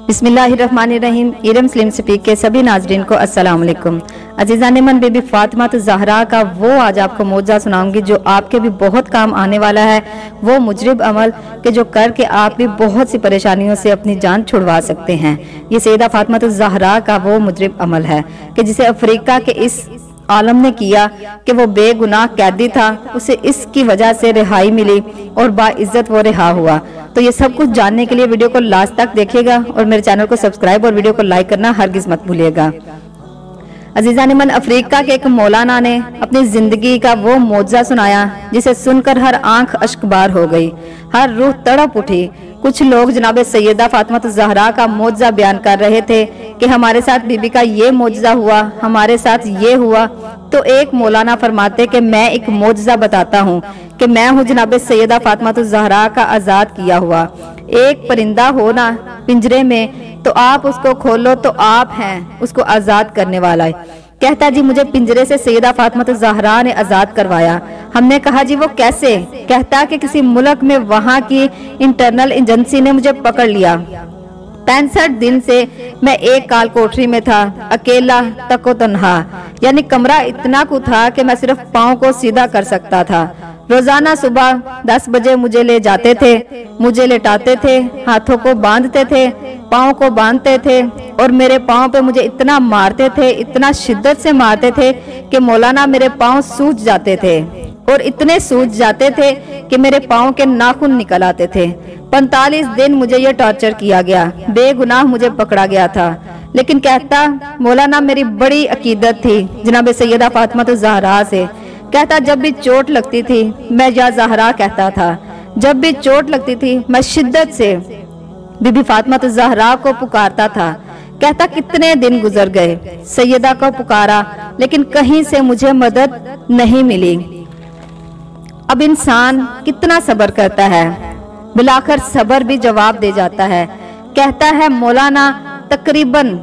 बिस्मिल्लाहिर्रहमानिर्रहीम। Iram slim speak के सभी नाजरीन को अस्सलाम वालेकुम। अजीज़ान मन, बीबी फातिमा ज़हरा का वो आज आपको मौजज़ा सुनाऊंगी जो आपके भी बहुत काम आने वाला है। वो मुजरिब अमल के जो करके आप भी बहुत सी परेशानियों से अपनी जान छुड़वा सकते हैं। ये सैयदा फातिमा ज़हरा का वो मुजरिब अमल है कि जिसे अफ्रीका के इस आलम ने किया कि वो बेगुनाह कैदी था, उसे इसकी वजह से रिहाई मिली और बाइज्जत वो रिहा हुआ। तो ये सब कुछ जानने के लिए वीडियो को लास्ट तक देखिएगा और मेरे चैनल को सब्सक्राइब और वीडियो को लाइक करना हरगिज मत भूलिएगा। अजीज़ान मन, अफ्रीका के एक मौलाना ने अपनी जिंदगी का वो मौजज़ा सुनाया जिसे सुनकर हर आंख अश्कबार हो गई, हर रूह तड़प उठी। कुछ लोग जनाब सैयदा फातिमा ज़हरा का मौजज़ा बयान कर रहे थे कि हमारे साथ बीबी का ये मौजज़ा हुआ, हमारे साथ ये हुआ। तो एक मौलाना फरमाते कि मैं एक मौजज़ा बताता हूँ कि मैं हूँ जनाब सैयदा फातिमा ज़हरा का आज़ाद किया हुआ। एक परिंदा हो ना पिंजरे में तो आप उसको खोलो तो आप हैं उसको आज़ाद करने वाला है। कहता जी मुझे पिंजरे से सैयदा फातिमा ज़हरा ने आज़ाद करवाया। हमने कहा जी वो कैसे? कहता कि किसी मुल्क में वहाँ की इंटरनल एजेंसी ने मुझे पकड़ लिया। 65 दिन से मैं एक काल कोठरी में था, अकेला तको तन्हा, यानी कमरा इतना को था कि मैं सिर्फ पाँव को सीधा कर सकता था। रोजाना सुबह 10 बजे मुझे ले जाते थे, मुझे लेटाते थे, हाथों को बांधते थे, पाँव को बांधते थे और मेरे पाँव पे मुझे इतना मारते थे, इतना शिद्दत से मारते थे कि मौलाना मेरे पाँव सूज जाते थे और इतने सूज जाते थे कि मेरे पाँव के नाखून निकल आते थे। 45 दिन मुझे ये टॉर्चर किया गया, बेगुनाह मुझे पकड़ा गया था। लेकिन कहता मौलाना मेरी बड़ी अकीदत थी जनाब सैयदा फातिमा ज़हरा से। कहता जब भी चोट लगती थी मैं या ज़हरा कहता था, जब भी चोट लगती थी मैं शिद्दत से बीबी फातिमा ज़हरा को पुकारता था। कहता कितने दिन गुजर गए, सैयदा को पुकारा लेकिन कहीं से मुझे मदद नहीं मिली। अब इंसान कितना सब्र करता है, बिलाखिर सब्र भी जवाब दे जाता है। कहता है मौलाना तकरीबन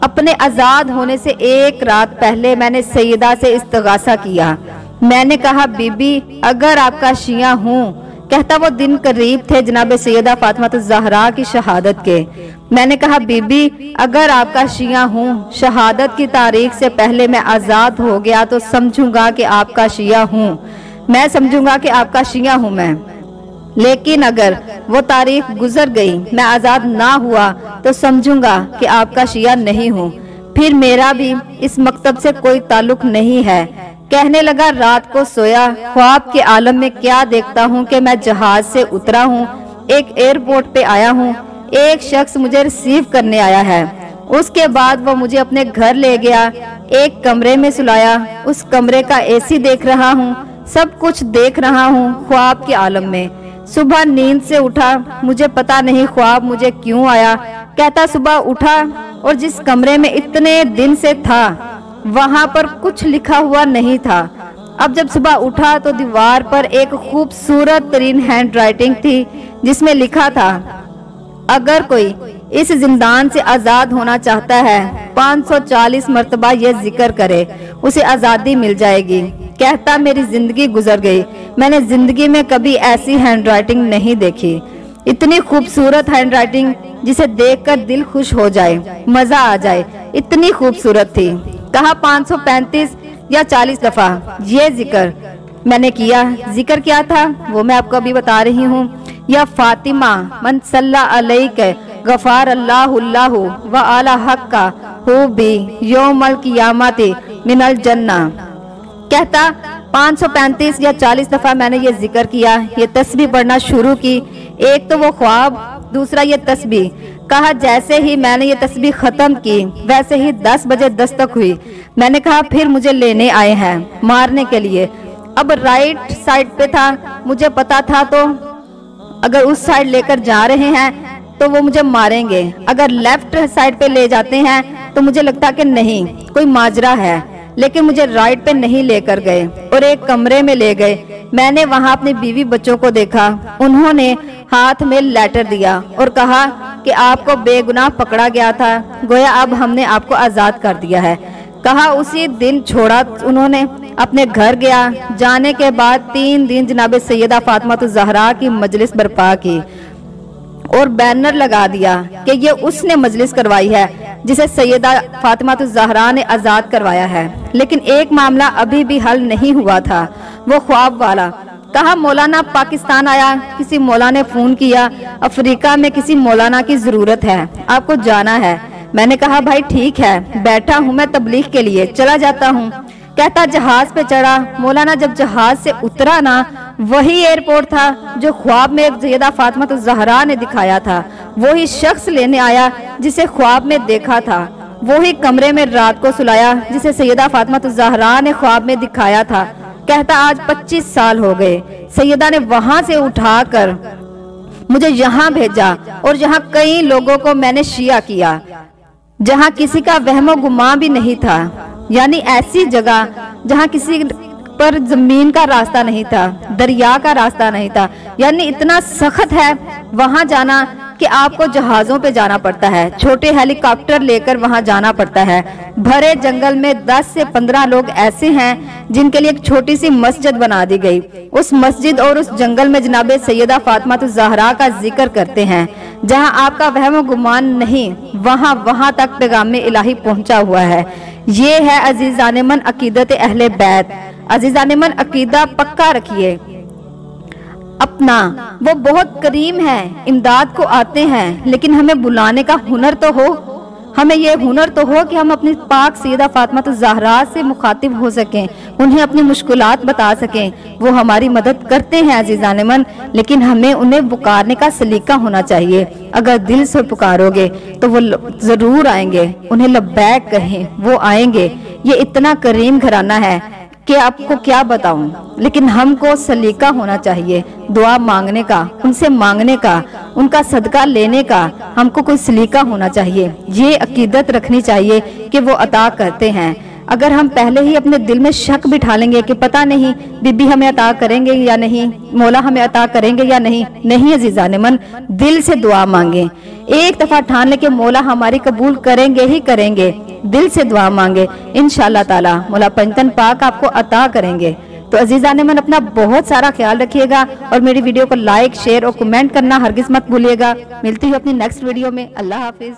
अपने आजाद होने से एक रात पहले मैंने सैयदा से इस्तिगासा किया। मैंने कहा बीबी अगर आपका शिया हूँ। कहता वो दिन करीब थे जनाब सैयदा फातिमा ज़हरा की शहादत के। मैंने कहा बीबी अगर आपका शिया हूँ, शहादत की तारीख से पहले मैं आजाद हो गया तो समझूंगा कि आपका शिया हूँ, मैं समझूंगा कि आपका शिया हूँ मैं। लेकिन अगर वो तारीख गुजर गई, मैं आजाद ना हुआ तो समझूंगा कि आपका शिया नहीं हूँ, फिर मेरा भी इस मकतब से कोई ताल्लुक नहीं है। कहने लगा रात को सोया, ख्वाब के आलम में क्या देखता हूँ कि मैं जहाज से उतरा हूँ, एक एयरपोर्ट पे आया हूँ, एक शख्स मुझे रिसीव करने आया है। उसके बाद वो मुझे अपने घर ले गया, एक कमरे में सुलाया, उस कमरे का एसी देख रहा हूँ, सब कुछ देख रहा हूँ ख्वाब के आलम में। सुबह नींद से उठा, मुझे पता नहीं ख्वाब मुझे क्यों आया। कहता सुबह उठा और जिस कमरे में इतने दिन से था वहां पर कुछ लिखा हुआ नहीं था। अब जब सुबह उठा तो दीवार पर एक खूबसूरत तरीन हैंड राइटिंग थी जिसमें लिखा था अगर कोई इस जिंदान से आजाद होना चाहता है 540 मरतबा ये जिक्र करे, उसे आजादी मिल जाएगी। कहता मेरी जिंदगी गुजर गई, मैंने जिंदगी में कभी ऐसी हैंड राइटिंग नहीं देखी, इतनी खूबसूरत हैंड राइटिंग जिसे देखकर दिल खुश हो जाए, मजा आ जाए, इतनी खूबसूरत थी। कहा 535 या 40 दफा ये जिक्र मैंने किया। जिक्र क्या था वो मैं आपको अभी बता रही हूँ। या फातिमा मन सल्ला अलैके गफार अल्लाहु लहु व अला हक्का हु बी यौमल कियामति मिनल जन्ना। कहता 535 या 40 दफा मैंने ये जिक्र किया, ये तस्बीह पढ़ना शुरू की। एक तो वो ख्वाब, दूसरा ये तस्बीह। कहा जैसे ही मैंने ये तस्बीह खत्म की वैसे ही 10 बजे दस्तक हुई। मैंने कहा फिर मुझे लेने आए हैं मारने के लिए। अब राइट साइड पे था, मुझे पता था तो अगर उस साइड लेकर जा रहे हैं तो वो मुझे मारेंगे, अगर लेफ्ट साइड पे ले जाते हैं तो मुझे लगता कि नहीं कोई माजरा है। लेकिन मुझे राइट पे नहीं लेकर गए और एक कमरे में ले गए। मैंने वहां अपनी बीवी बच्चों को देखा, उन्होंने हाथ में लेटर दिया और कहा कि आपको बेगुनाह पकड़ा गया था, गोया अब हमने आपको आजाद कर दिया है। कहा उसी दिन छोड़ा उन्होंने, अपने घर गया। जाने के बाद 3 दिन जनाब सैयदा फातिमा ज़हरा की मजलिस बर्पा की। और बैनर लगा दिया कि ये उसने मजलिस करवाई है जिसे सैयदा फातिमा ज़हरा ने आज़ाद करवाया है। लेकिन एक मामला अभी भी हल नहीं हुआ था, वो ख्वाब वाला। कहा मौलाना पाकिस्तान आया, किसी मौलाना ने फ़ोन किया, अफ्रीका में किसी मौलाना की ज़रूरत है, आपको जाना है। मैंने कहा भाई ठीक है, बैठा हूँ मैं तबलीग के लिए, चला जाता हूँ। कहता जहाज पे चढ़ा। मौलाना जब जहाज से उतरा ना, वही एयरपोर्ट था जो ख्वाब में सैयदा फातिमा ज़हरा ने दिखाया था। वही शख्स लेने आया जिसे ख्वाब में देखा था। वही कमरे में रात को सुलाया जिसे सैयदा फातिमा ज़हरा ने ख्वाब में दिखाया था। कहता आज 25 साल हो गए। सैयदा ने वहां से उठाकर मुझे यहाँ भेजा और जहाँ कई लोगों को मैंने शिया किया, जहाँ किसी का वहमो गुमान भी नहीं था, यानी ऐसी जगह जहाँ किसी पर जमीन का रास्ता नहीं था, दरिया का रास्ता नहीं था, यानी इतना सख्त है वहां जाना कि आपको जहाजों पे जाना पड़ता है, छोटे हेलीकॉप्टर लेकर वहां जाना पड़ता है। भरे जंगल में 10 से 15 लोग ऐसे हैं जिनके लिए एक छोटी सी मस्जिद बना दी गई। उस मस्जिद और उस जंगल में जनाबे सैयदा फातिमा ज़हरा का जिक्र करते हैं। जहां आपका वहम गुमान नहीं, वहां तक पैगाम इलाही पहुंचा हुआ है। ये है अजीज़ान मन अकीदत अहले बैत। अजीज़ान मन अकीदा पक्का रखिए अपना, वो बहुत करीम है, इमदाद को आते हैं, लेकिन हमें बुलाने का हुनर तो हो। हमें ये हुनर तो हो कि हम अपनी पाक सैयदा फातिमा ज़हरा से मुखातिब हो सकें, उन्हें अपनी मुश्किलात बता सकें। वो हमारी मदद करते हैं अजीज़ान मन, लेकिन हमें उन्हें पुकारने का सलीका होना चाहिए। अगर दिल से पुकारोगे तो वो जरूर आएंगे। उन्हें लब्बैक कहें, वो आएंगे। ये इतना करीम घराना है कि आपको क्या बताऊं, लेकिन हमको सलीका होना चाहिए दुआ मांगने का, उनसे मांगने का, उनका सदका लेने का। हमको कोई सलीका होना चाहिए, ये अकीदत रखनी चाहिए कि वो अता करते हैं। अगर हम पहले ही अपने दिल में शक बिठा लेंगे कि पता नहीं बीबी हमें अता करेंगे या नहीं, मौला हमें अता करेंगे या नहीं, नहीं अजीज़ान मन, दिल से दुआ मांगे। एक दफा ठान ले कि मौला हमारी कबूल करेंगे ही करेंगे। दिल से दुआ मांगे, इंशाअल्लाह ताला मौला पंजतन पाक आपको अता करेंगे। तो अजीज़ान मन अपना बहुत सारा ख्याल रखिएगा और मेरी वीडियो को लाइक, शेयर और कमेंट करना हरगिज मत भूलिएगा। मिलती हूँ अपनी नेक्स्ट वीडियो में। अल्लाह हाफिज।